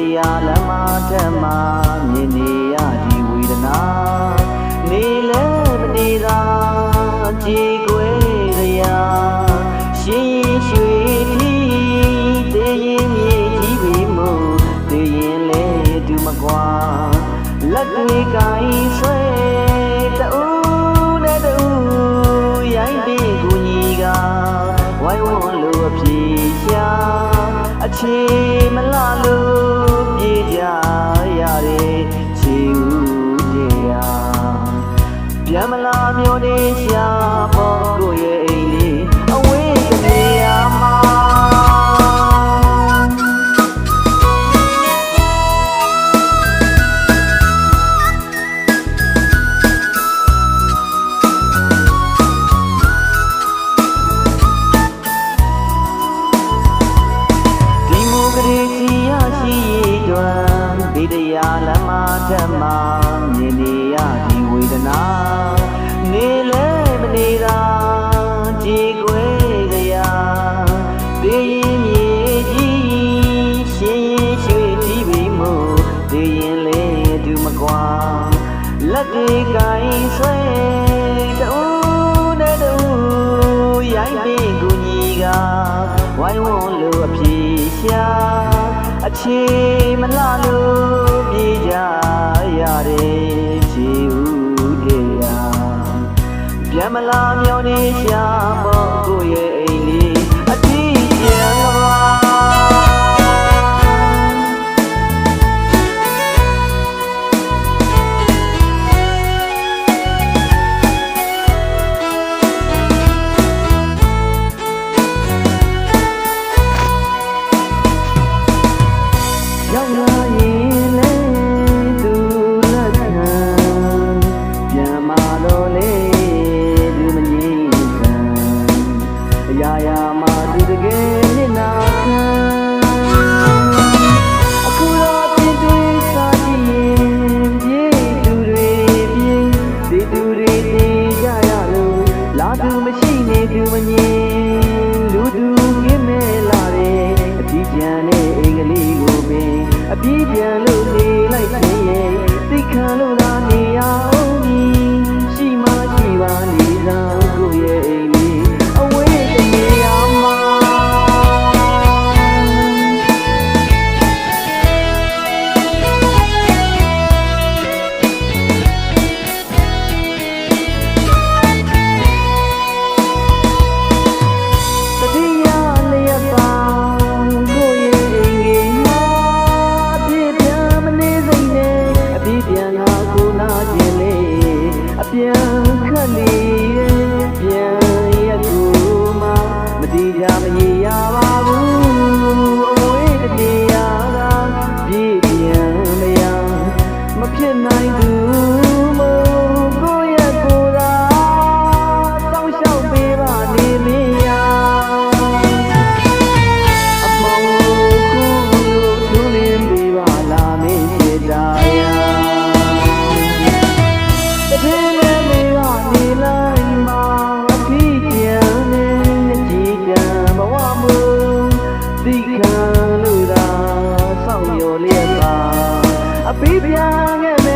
တရားလမ်းမထက်မှမြင်နေရဒီဝေဒနာနေလဲမနေသာကြည်ကွယ်ရရှင်ရွှေတီတည်ရင်မြေကြီးပြီမို့တည်ရင်လဲဒူမကွာလက်တွေကိုင်းဆွဲတူနဲ့တူရိုင်းပြီးကိုကြီးကဝိုင်းဝန်းလို့အပြေရှာအခြေမလာလို့ပြေးကြရတယ်ချီဦးတရားပြန်မလာမျိုးနေရှာပေါ်ကိုရဲ့အိမ်လေးအဝေးကနေရာမှာဒီတရားလမ်းမထက်မှမြင်နေရဒီဝေဒနာနေလဲမနေသာကြည်ကွယ်ကြရာတည်ရင်မြေကြီးရှင်ရင်ရွှေကြီးပြီမို့တည်ရင်လဲဒူမကွာလက်တွေကိုင်းဆွဲတူနဲ့တူရိုင်းပြီးကိုကြီးကဝိုင်းဝန်းလို့အပြေရှာအခြေမလာလို့ပြေးကြရတယ်ချီဦးတရားပြန်မလာမြောင်းနေရှာပေါ်ကိုရဲ့အိမ်လေးအတိပြန်ပါသူမငြင်းလူသူကင်းမဲ့လာတယ်အပြည့်ပြန်နဲ့အင်္ဂလိပ်ကိုပင်အပြည့်ပြန်လို့နေလိုက်ခြင်းရဲ့သိခံလို့သာနေရအောင်ကြီးရှိမှရှိပါနေသာကိုရဲ့အိမ်လေးအဝေးကနေရာမှာပြန်ခက်လေပြန်ရက်ကိုမှမတိကြမရေရပါဘူးအဝေးကနေရာကပြေးပြန်မရမဖြစ်နိုင်ဘူးမို့ကိုရက်ကိုသာတောင်းလျှောက်ပေးပါနေမရအမောင်ကိုခုလိုထူးလင်းပေးပါလာမေးစေတာရအပြည့်ပြန်ခဲ့